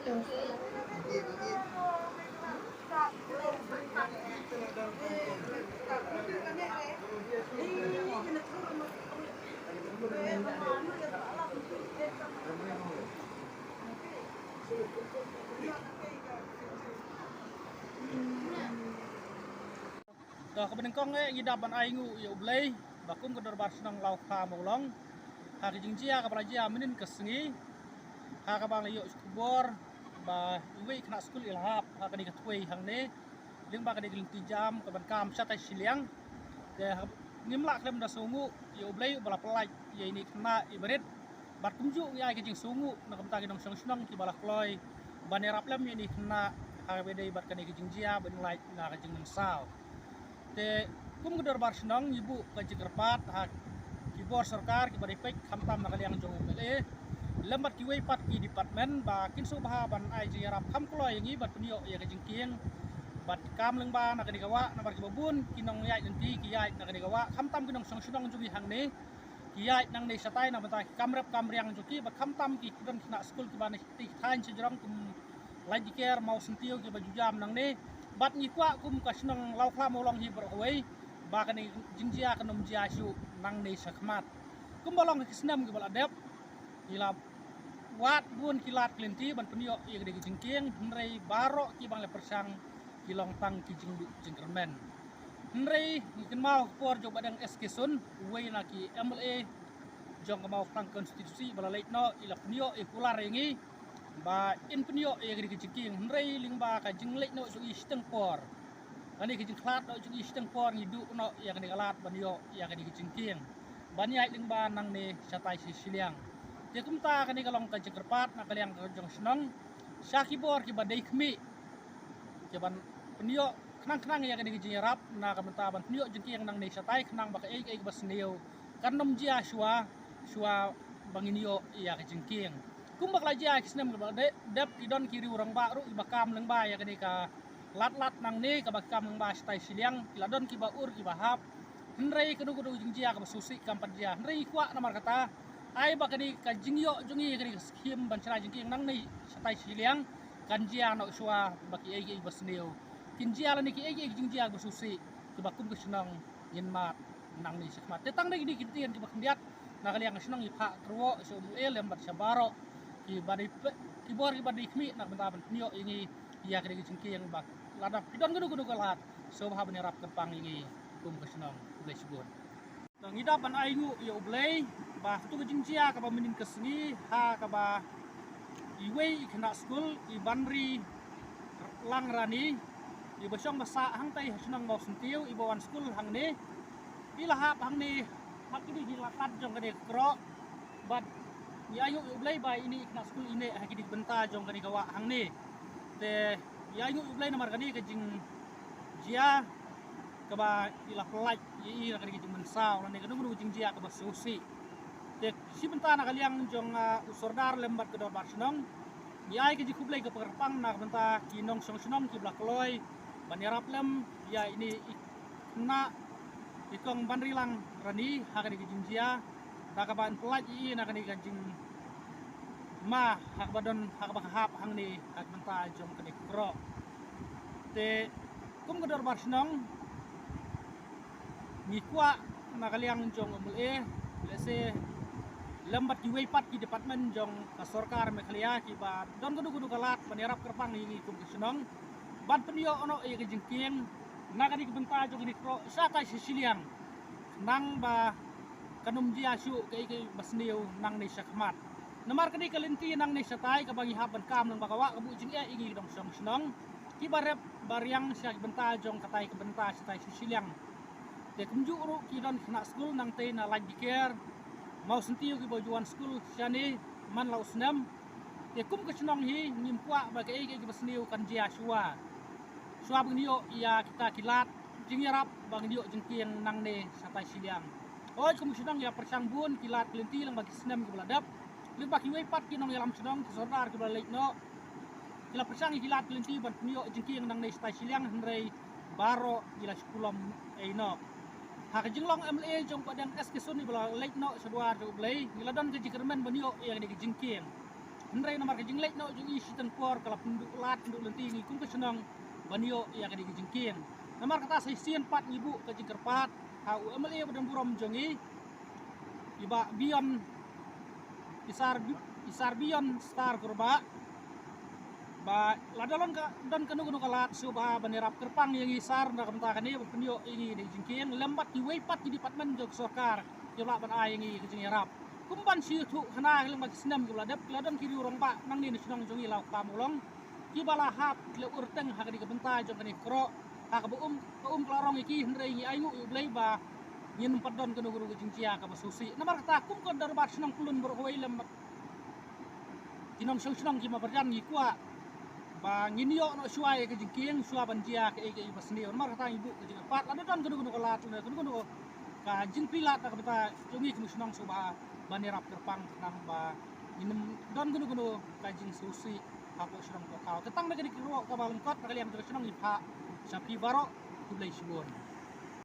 Dah kebening kong ngidap ban aingu ya ublay bakum kedor bar senang lau kha molong ha ke jingjia ka balaji aminin kesengi ha ka bang layo skubor ba iwe kena skul ilhap ha ka ni katwei hang ne ling ba ka ni gelinti jam ka ban kam satai siliang de ngimla klem da sungu ya ublay bala pelaj ya ini kena ibarit bat kumju ya ke jing sungu na kam ta ki nong senang ki bala kloi ban erap lem ya ni kena ha bedai bat ka ni ke jingjia ban lai na ka jing mensau te kum gedor bar senang ibu kaji kerpat hak kibor sarkar ki bari pek khamtam na kaliang jong mele lembat ki wei pat ki department ba kin su bah ban ai ji rap kham kloi ngi bat punyo ya ka jingkieng bat kam leng ba na ka digawa na bar ki babun kinong yai nanti ki yai na ka digawa khamtam kinong song sunong jubi hang ne ki yai nang nei satai na bata kamrep kamriang juki ba khamtam ki kudan kina skul ki ban ti thain sejrong kum lai diker mau sentio ki baju jam nang ne bat ni kwa kum ka senang lau kha molong hi ber wei ba ka ni jingjia ka nom jia shu nang nei sakmat kum bolong ki senam ki bal adep ila wat bun kilat klinti ban penyo ye gede jingkieng nrei baro ki bang le persang ki long tang ki jingdu jingkermen nrei ngikin mau por jo badang eskesun wei na ki MLA jong ka mau tang konstitusi bala leit no ila penyo e pular yengi ba in penyo ye gede jingkieng nrei ling ba ka jing leit no su isteng por ani ki jing klat no su isteng por ngidu no ya gede galat ban yo ya gede jingkieng ban yai ling ba nang ne satai siliang te kumta kani kalong ka jekerpat na kaliang ka jong senang syaki bor ki badai khmi ke ban penyo knang ya kani ki rap na ka menta ban penyo jengkieng nang nei satai knang ba ka ei basneu kanom jia shua banginio ya ka jengkieng kumbak laja kisnem ka dep idon kiri urang ba ru ibakam leng ba ya kani ka lat nang ne ka bakam leng ba satai siliang iladon ki ba ur ki bahap hnrei kudu jengjia ka basusi kampat dia hnrei kwa namar kata ai bakani ka jingyo jungi kani skim ban chana jingki nang nei satai siliang kan jia no shua baki ei basneu kin jia la ni ki ei jingjia basusi ki bakum ke senang yin mat nang nei sakmat te tang nei ni kitien ki bakendiat na kaliang senang i pha truo so lem bat sabaro ki badi ki bor ki badi khmi nak benta ban nio ini ya kani jingki yang bak ladap idon gudu galat so bah ban rap kepang ini kum ke senang ulai subun tang idap ban aingu ya ublei ba tu jingjia ka ba minin kesni ha ka ba iwei kena skul i banri lang rani i basong basa hang tai senang mau sentiu i bawan skul hang ne ilahap hang ne hak ini hilakat jong kene kro bat ni ayu ublei ba ini kena skul ine ha kidi benta jong kene gawa hang ne te ya ayu ublei nomor kani ke jing jia ka ba ilah pelaj i kene jing mensau ne kenu jingjia ka ba susi te si benta na kaliang jong usordar lembat kedor bar senong ni ai ke jikublai ke perpang na benta kinong song senong ki blak loi banirap lem ya ini na ikong banrilang rani hakani ke jingjia na ka ban pelaj i na kani ka jing ma hak badon hak ba hap hang ni hak benta jong kani kro te kum kedor bar senong ni kwa na kaliang jong MLA lese lembat ki wei pat ki department jong ka sarkar me khalia ki ba don kudu galat banirap kerpang ini kum senong ban penyo ono e ke jingkieng na kani benta jong ni kro satai siliang nang ba kanum jia shu ke basneu nang nei sakmat namar kani kalinti nang nei satai ka bagi haban kam nang bakawa ka bu jing e igi dong song senong ki barep bariang sia benta jong katai ke benta satai siliang te kumju ru ki don kena skul nang te na lagi diker mau sentiu ki bajuan skul siani man lau senam te kum ke senong hi ngimpua bagi ei ke basneu kan jia shua benio ia kita kilat jingyarap bangnio jengkieng nang ne satai siliang oi kum senong ya persang bun kilat kelinti lang bagi senam ki beladap ling baki wei pat ki nong yalam senong sordar ki balai no kila persang kilat kelinti ban benio jengkieng nang ne satai siliang hnrei baro ila sekulom no hak jinglong MLA jong padang es kesun ni bala leit no sedua do blai ngiladon ke jikermen benio yang di jingkieng Hendrai nomor kejing lek no jung isi tempor kalau penduk lat penduk lenti ni kum kesenang banio ya kadi kejing kien. Nomor kata sesian 4 ibu kejing kerpat ha UMLE badan buram jongi iba bion isar bion star kurba ba ladalon ka don kanu kanu kalat subha banerap kerpang yang isar na kamta kani pendio ini di jingkien lembat di weipat di departemen jog sokar jela ban ai yang kejing yarap kumban siu tu hana leng bagi senam gula dep ladon kiri urang pa nang ni senang jongi lau kamulong ki bala hap le urteng ha kadi kebenta jong kani kro ha ka klarong iki hendrai ngi aingu ublei ba yin padon kanu guru kejing cia ka basusi namar kata kum kon darbar senang kulun berhoi lembat kinong senang ki ma berjan ngi kwa ba nginio no suai kejing kieng suaban cia ke ege basni namar kata ibu kejing pat ladon kanu kalat kanu ka jing pilat ka beta jongi kemu senang suba banerap kerpang nang ba inem don gunu kajing susi aku senang kau ketang negeri kiro ka balengkot kali yang senang ipa sapi barok kulai subon.